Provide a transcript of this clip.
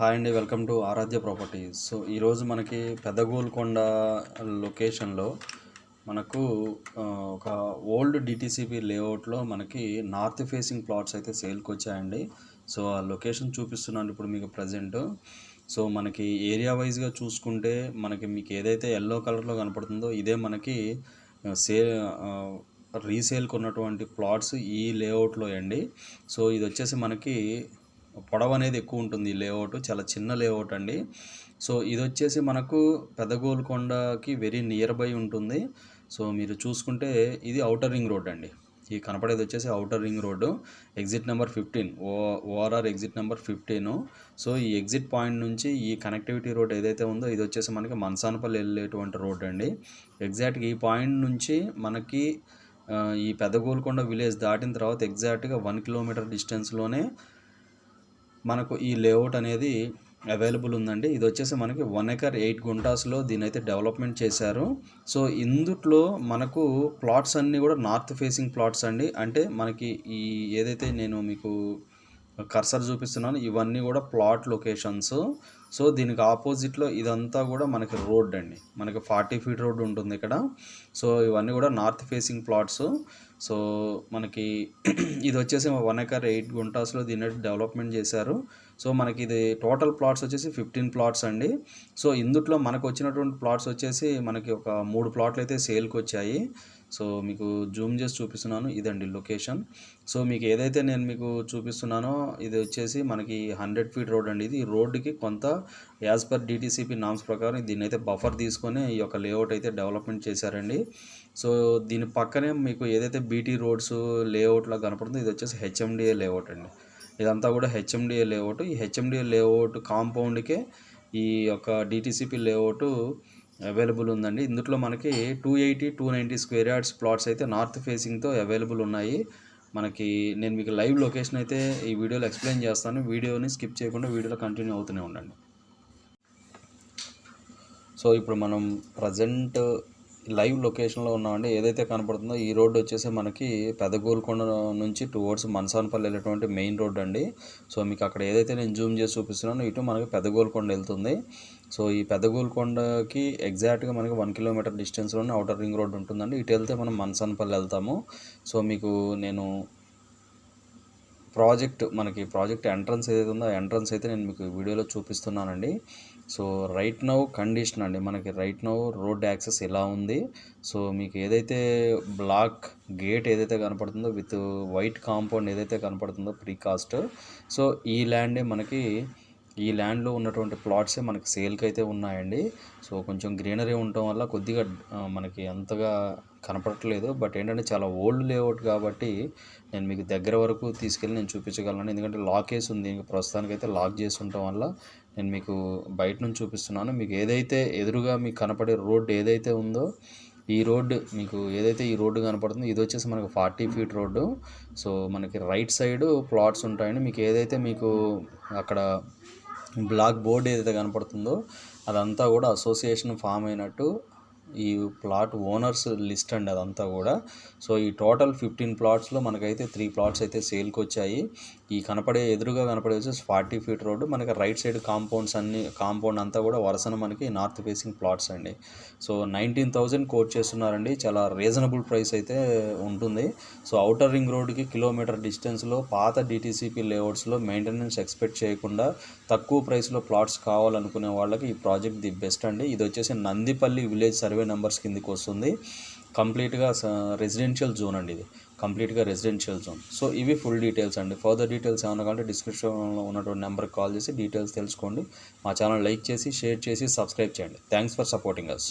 Hi అండి, welcome to Aaradhya properties. ఈరోజు మనకి పెద్దగోల్కొండ లొకేషన్లో మనకు ఒక ఓల్డ్ డిటీసీపీ లేఅవుట్లో మనకి నార్త్ ఫేసింగ్ ప్లాట్స్ అయితే సేల్కి వచ్చాయండి. ఆ లొకేషన్ చూపిస్తున్నాను ఇప్పుడు మీకు ప్రజెంట్. మనకి ఏరియా వైజ్గా చూసుకుంటే మీకు ఏదైతే ఎల్లో కలర్లో కనపడుతుందో ఇదే మనకి సేల్ రీసేల్కి ఉన్నటువంటి ప్లాట్స్ ఈ లేఅవుట్లో అండి. ఇది వచ్చేసి మనకి పొడవు అనేది ఎక్కువ ఉంటుంది. ఈ లేఅవుట్ చాలా చిన్న లేఅవుట్ అండి. ఇది వచ్చేసి మనకు పెద్దగోల్కొండకి వెరీ నియర్ బై ఉంటుంది. మీరు చూసుకుంటే ఇది ఔటర్ రింగ్ రోడ్ అండి. ఈ కనపడేది వచ్చేసి outer ring road, exit number 15, ORR exit number 15. ఈ ఎగ్జిట్ పాయింట్ నుంచి ఈ కనెక్టివిటీ రోడ్ ఏదైతే ఉందో ఇది వచ్చేసి మనకి మనసానపల్లి వెళ్ళేటువంటి రోడ్ అండి. ఎగ్జాక్ట్గా ఈ పాయింట్ నుంచి మనకి ఈ పెద్దగోల్కొండ విలేజ్ దాటిన తర్వాత ఎగ్జాక్ట్గా 1 కిలోమీటర్ డిస్టెన్స్లోనే మనకు ఈ లేఅవుట్ అనేది అవైలబుల్ ఉందండి. ఇది వచ్చేసి మనకి 1 ఎకర్ 8 గుంటాస్లో దీని అయితే డెవలప్మెంట్ చేశారు. ఇందుట్లో మనకు ప్లాట్స్ అన్నీ కూడా నార్త్ ఫేసింగ్ ప్లాట్స్ అండి. అంటే మనకి ఈ ఏదైతే నేను మీకు కర్సర్ చూపిస్తున్నాను ఇవన్నీ కూడా ప్లాట్ లొకేషన్స్. దీనికి ఆపోజిట్లో ఇదంతా కూడా మనకి రోడ్ అండి. మనకి 40 ఫీట్ రోడ్ ఉంటుంది ఇక్కడ. ఇవన్నీ కూడా నార్త్ ఫేసింగ్ ప్లాట్స్. మనకి ఇది వచ్చేసి 1 ఎకర్ 8 గుంటాస్లో దీన్ని డెవలప్మెంట్ చేశారు. మనకి ఇది టోటల్ ప్లాట్స్ వచ్చేసి 15 ప్లాట్స్ అండి. ఇందుట్లో మనకు వచ్చినటువంటి ప్లాట్స్ వచ్చేసి మనకి ఒక 3 ప్లాట్లు అయితే సేల్కి వచ్చాయి. మీకు జూమ్ చేసి చూపిస్తున్నాను, ఇదండి లొకేషన్. మీకు ఏదైతే నేను మీకు చూపిస్తున్నానో ఇది వచ్చేసి మనకి 100 ఫీట్ రోడ్ అండి. ఇది రోడ్డుకి కొంత యాజ్ పర్ డిటీసీపీ నామ్స్ ప్రకారం దీన్ని అయితే బఫర్ తీసుకొని ఈ యొక్క లేఅవుట్ అయితే డెవలప్మెంట్ చేశారండి. దీని పక్కనే మీకు ఏదైతే బీటీ రోడ్స్ లేఅవుట్లా కనపడుతుందో ఇది వచ్చేసి హెచ్ఎండిఏ లేఅవుట్ అండి. ఇదంతా కూడా హెచ్ఎండిఏ లేఅవుట్. ఈ హెచ్ఎండిఏ లేఅవుట్ కాంపౌండ్కే ఈ యొక్క డిటీసీపీ లేఅవుట్ అవైలబుల్ ఉందండి. ఇందులో మనకి 280, 290 స్క్వేర్ యార్డ్స్ ప్లాట్స్ అయితే నార్త్ ఫేసింగ్తో అవైలబుల్ ఉన్నాయి. నేను మీకు లైవ్ లొకేషన్ అయితే ఈ వీడియోలో ఎక్స్ప్లెయిన్ చేస్తాను. వీడియోని స్కిప్ చేయకుండా వీడియోలో కంటిన్యూ అవుతూనే ఉండండి. ఇప్పుడు మనం ప్రజెంట్ లైవ్ లొకేషన్లో ఉన్నామండి. ఏదైతే కనపడుతుందో ఈ రోడ్డు వచ్చేసి మనకి పెద్దగోల్కొండ నుంచి టువర్డ్స్ మనసానపల్లి వెళ్ళేటువంటి మెయిన్ రోడ్ అండి. మీకు అక్కడ ఏదైతే నేను జూమ్ చేసి చూపిస్తున్నానో ఇటు మనకి పెద్దగోల్కొండ వెళ్తుంది. ఈ పెద్దగోల్కొండకి ఎగ్జాక్ట్గా మనకి 1 కిలోమీటర్ డిస్టెన్స్లోనే ఔటర్ రింగ్ రోడ్ ఉంటుందండి. ఇటు వెళ్తే మనం మనసానపల్లి వెళ్తాము. మీకు నేను ప్రాజెక్ట్ ఎంట్రన్స్ ఏదైతే ఉందో ఆ ఎంట్రన్స్ అయితే నేను మీకు వీడియోలో చూపిస్తున్నానండి. రైట్ నౌ కండిషన్ అండి, మనకి రైట్ నౌ రోడ్ యాక్సెస్ ఇలా ఉంది. మీకు ఏదైతే బ్లాక్ గేట్ ఏదైతే కనపడుతుందో విత్ వైట్ కాంపౌండ్ ఏదైతే కనపడుతుందో ప్రీకాస్ట్, ఈ ల్యాండే మనకి ఈ ల్యాండ్లో ఉన్నటువంటి ప్లాట్సే మనకి సేల్కి అయితే ఉన్నాయండి. కొంచెం గ్రీనరీ ఉండటం వల్ల కొద్దిగా మనకి అంతగా కనపడట్లేదు. బట్ ఏంటంటే చాలా ఓల్డ్ లేఅవుట్ కాబట్టి నేను మీకు దగ్గర వరకు తీసుకెళ్ళి నేను చూపించగలను. ఎందుకంటే లాక్ వేసి ఉంది, ప్రస్తుతానికైతే లాక్ చేసి ఉండటం వల్ల నేను మీకు బయట నుంచి చూపిస్తున్నాను. మీకు ఏదైతే ఎదురుగా మీకు కనపడే రోడ్డు ఏదైతే ఉందో ఈ రోడ్డు మీకు ఏదైతే ఈ రోడ్డు కనపడుతుందో ఇది వచ్చేసి మనకు 40 ఫీట్ రోడ్డు. మనకి రైట్ సైడ్ ప్లాట్స్ ఉంటాయండి. మీకు ఏదైతే మీకు అక్కడ బ్లాక్ బోర్డ్ ఏదైతే కనపడుతుందో అదంతా కూడా అసోసియేషన్ ఫామ్ అయినట్టు ఈ ప్లాట్ ఓనర్స్ లిస్ట్ అండి అదంతా కూడా. ఈ టోటల్ 15 ప్లాట్స్లో మనకైతే 3 ప్లాట్స్ అయితే సేల్కి వచ్చాయి. ఈ ఎదురుగా కనపడే వచ్చేసి 40 ఫీట్ రోడ్డు. మనకి రైట్ సైడ్ కాంపౌండ్ అంతా కూడా వరుసన మనకి నార్త్ ఫేసింగ్ ప్లాట్స్ అండి. 19,000 కోట్ చేస్తున్నారండి. చాలా రీజనబుల్ ప్రైస్ అయితే ఉంటుంది. ఔటర్ రింగ్ రోడ్డుకి కిలోమీటర్ డిస్టెన్స్లో పాత డిటీసీపీ లేఅవుట్స్లో మెయింటెనెన్స్ ఎక్స్పెక్ట్ చేయకుండా తక్కువ ప్రైస్లో ప్లాట్స్ కావాలనుకునే వాళ్ళకి ఈ ప్రాజెక్ట్ ది బెస్ట్ అండి. ఇది వచ్చేసి నందిపల్లి విలేజ్ సర్వే నెంబర్స్ కిందకి వస్తుంది. కంప్లీట్గా రెసిడెన్షియల్ జోన్ అండి. ఇది కంప్లీట్గా రెసిడెన్షియల్ జోన్. ఇవి ఫుల్ డీటెయిల్స్ అండి. ఫర్దర్ డీటెయిల్స్ ఏమన్నా కావాలంటే డిస్క్రిప్షన్లో ఉన్నటువంటి నెంబర్కి కాల్ చేసి డీటెయిల్స్ తెలుసుకోండి. మా ఛానల్ లైక్ చేసి షేర్ చేసి సబ్స్క్రైబ్ చేయండి. Thanks for supporting us.